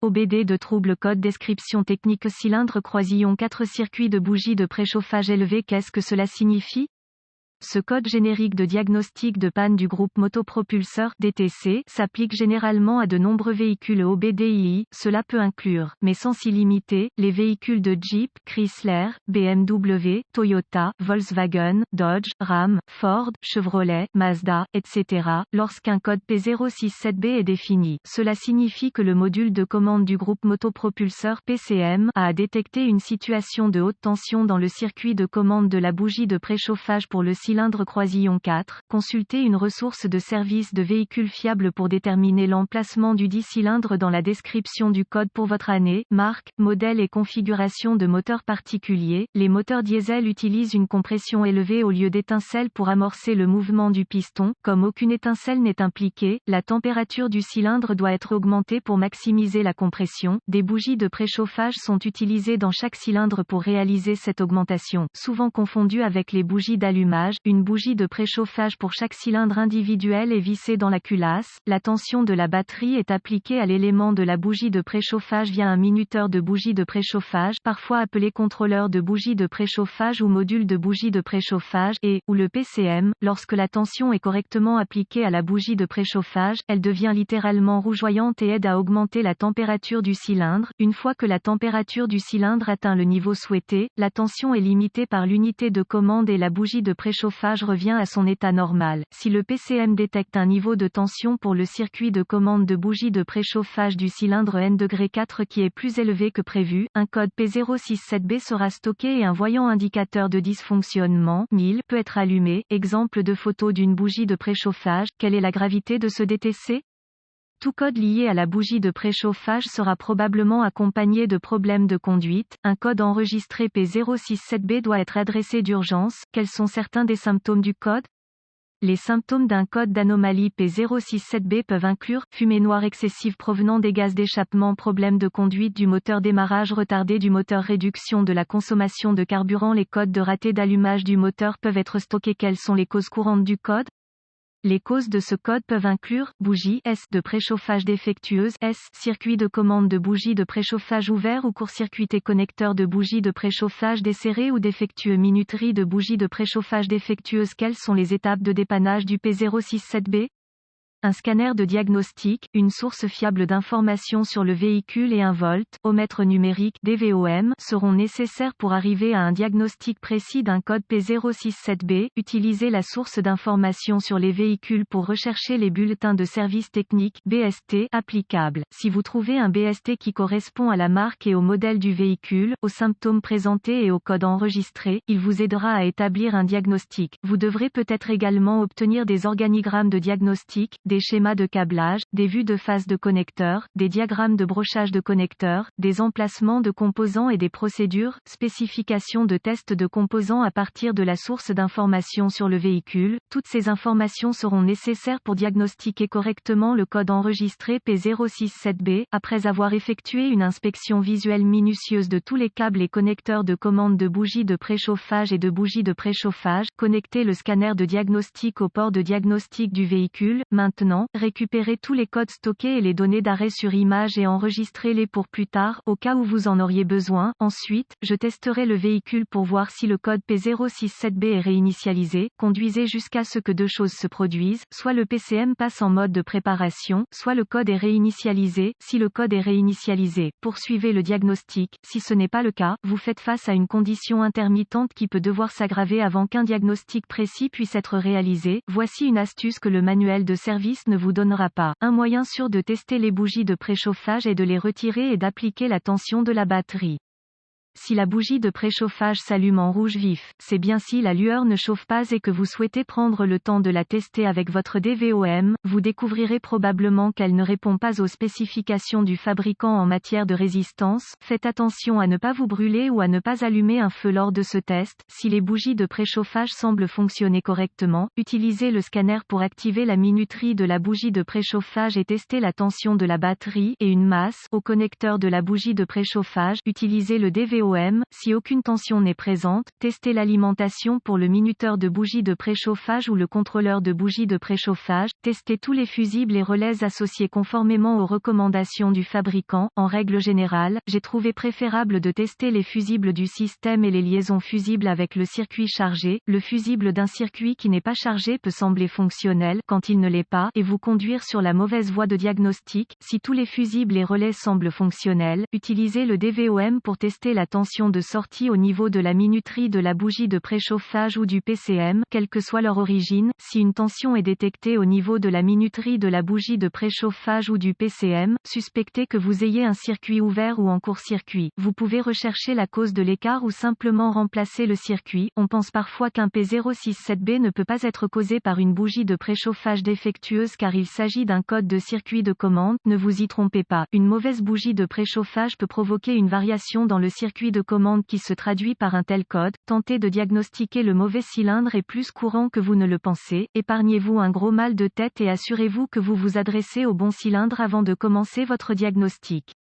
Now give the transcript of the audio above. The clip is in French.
OBD de trouble code description technique cylindre croisillon 4 circuit de bougie de préchauffage élevé. Qu'est-ce que cela signifie? Ce code générique de diagnostic de panne du groupe motopropulseur DTC s'applique généralement à de nombreux véhicules OBDII. Cela peut inclure, mais sans s'y limiter, les véhicules de Jeep, Chrysler, BMW, Toyota, Volkswagen, Dodge, Ram, Ford, Chevrolet, Mazda, etc. Lorsqu'un code P067B est défini, cela signifie que le module de commande du groupe motopropulseur PCM a détecté une situation de haute tension dans le circuit de commande de la bougie de préchauffage pour le cylindre croisillon 4, consultez une ressource de service de véhicule fiable pour déterminer l'emplacement du dit cylindre dans la description du code pour votre année, marque, modèle et configuration de moteur particulier. Les moteurs diesel utilisent une compression élevée au lieu d'étincelles pour amorcer le mouvement du piston. Comme aucune étincelle n'est impliquée, la température du cylindre doit être augmentée pour maximiser la compression. Des bougies de préchauffage sont utilisées dans chaque cylindre pour réaliser cette augmentation, souvent confondues avec les bougies d'allumage. Une bougie de préchauffage pour chaque cylindre individuel est vissée dans la culasse. La tension de la batterie est appliquée à l'élément de la bougie de préchauffage via un minuteur de bougie de préchauffage, parfois appelé contrôleur de bougie de préchauffage ou module de bougie de préchauffage, et, ou le PCM. Lorsque la tension est correctement appliquée à la bougie de préchauffage, elle devient littéralement rougeoyante et aide à augmenter la température du cylindre. Une fois que la température du cylindre atteint le niveau souhaité, la tension est limitée par l'unité de commande et la bougie de préchauffage revient à son état normal. Si le PCM détecte un niveau de tension pour le circuit de commande de bougie de préchauffage du cylindre N-4 qui est plus élevé que prévu, un code P067B sera stocké et un voyant indicateur de dysfonctionnement 1000 peut être allumé. Exemple de photo d'une bougie de préchauffage. Quelle est la gravité de ce DTC? Tout code lié à la bougie de préchauffage sera probablement accompagné de problèmes de conduite. Un code enregistré P067B doit être adressé d'urgence. Quels sont certains des symptômes du code? Les symptômes d'un code d'anomalie P067B peuvent inclure fumée noire excessive provenant des gaz d'échappement, problème de conduite du moteur, démarrage retardé du moteur, réduction de la consommation de carburant. Les codes de raté d'allumage du moteur peuvent être stockés. Quelles sont les causes courantes du code? Les causes de ce code peuvent inclure bougie S de préchauffage défectueuse, circuit de commande de bougie de préchauffage ouvert ou court-circuité, connecteur de bougie de préchauffage desserré ou défectueux, minuterie de bougie de préchauffage défectueuse. Quelles sont les étapes de dépannage du P067B? Un scanner de diagnostic, une source fiable d'informations sur le véhicule et un voltmètre numérique DVOM seront nécessaires pour arriver à un diagnostic précis d'un code P067B. Utilisez la source d'informations sur les véhicules pour rechercher les bulletins de service technique BST applicables. Si vous trouvez un BST qui correspond à la marque et au modèle du véhicule, aux symptômes présentés et au code enregistré, il vous aidera à établir un diagnostic. Vous devrez peut-être également obtenir des organigrammes de diagnostic, des schémas de câblage, des vues de phase de connecteurs, des diagrammes de brochage de connecteurs, des emplacements de composants et des procédures, spécifications de tests de composants à partir de la source d'informations sur le véhicule. Toutes ces informations seront nécessaires pour diagnostiquer correctement le code enregistré P067B. Après avoir effectué une inspection visuelle minutieuse de tous les câbles et connecteurs de commande de bougies de préchauffage et de bougies de préchauffage, connectez le scanner de diagnostic au port de diagnostic du véhicule. Maintenant, récupérez tous les codes stockés et les données d'arrêt sur image et enregistrez-les pour plus tard, au cas où vous en auriez besoin. Ensuite, je testerai le véhicule pour voir si le code P067B est réinitialisé. Conduisez jusqu'à ce que deux choses se produisent, soit le PCM passe en mode de préparation, soit le code est réinitialisé. Si le code est réinitialisé, poursuivez le diagnostic. Si ce n'est pas le cas, vous faites face à une condition intermittente qui peut devoir s'aggraver avant qu'un diagnostic précis puisse être réalisé. Voici une astuce que le manuel de service ne vous donnera pas. Un moyen sûr de tester les bougies de préchauffage est de les retirer et d'appliquer la tension de la batterie. Si la bougie de préchauffage s'allume en rouge vif, c'est bien si la lueur ne chauffe pas et que vous souhaitez prendre le temps de la tester avec votre DVOM. Vous découvrirez probablement qu'elle ne répond pas aux spécifications du fabricant en matière de résistance. Faites attention à ne pas vous brûler ou à ne pas allumer un feu lors de ce test. Si les bougies de préchauffage semblent fonctionner correctement, utilisez le scanner pour activer la minuterie de la bougie de préchauffage et tester la tension de la batterie et une masse au connecteur de la bougie de préchauffage. Utilisez le DVOM DVOM. Si aucune tension n'est présente, testez l'alimentation pour le minuteur de bougie de préchauffage ou le contrôleur de bougie de préchauffage. Testez tous les fusibles et relais associés conformément aux recommandations du fabricant. En règle générale, j'ai trouvé préférable de tester les fusibles du système et les liaisons fusibles avec le circuit chargé. Le fusible d'un circuit qui n'est pas chargé peut sembler fonctionnel quand il ne l'est pas et vous conduire sur la mauvaise voie de diagnostic. Si tous les fusibles et relais semblent fonctionnels, utilisez le DVOM pour tester la tension de sortie au niveau de la minuterie de la bougie de préchauffage ou du PCM, quelle que soit leur origine. Si une tension est détectée au niveau de la minuterie de la bougie de préchauffage ou du PCM, suspectez que vous ayez un circuit ouvert ou en court-circuit. Vous pouvez rechercher la cause de l'écart ou simplement remplacer le circuit. On pense parfois qu'un P067B ne peut pas être causé par une bougie de préchauffage défectueuse car il s'agit d'un code de circuit de commande. Ne vous y trompez pas. Une mauvaise bougie de préchauffage peut provoquer une variation dans le circuit de commande qui se traduit par un tel code. Tenter de diagnostiquer le mauvais cylindre est plus courant que vous ne le pensez. Épargnez-vous un gros mal de tête et assurez-vous que vous vous adressez au bon cylindre avant de commencer votre diagnostic.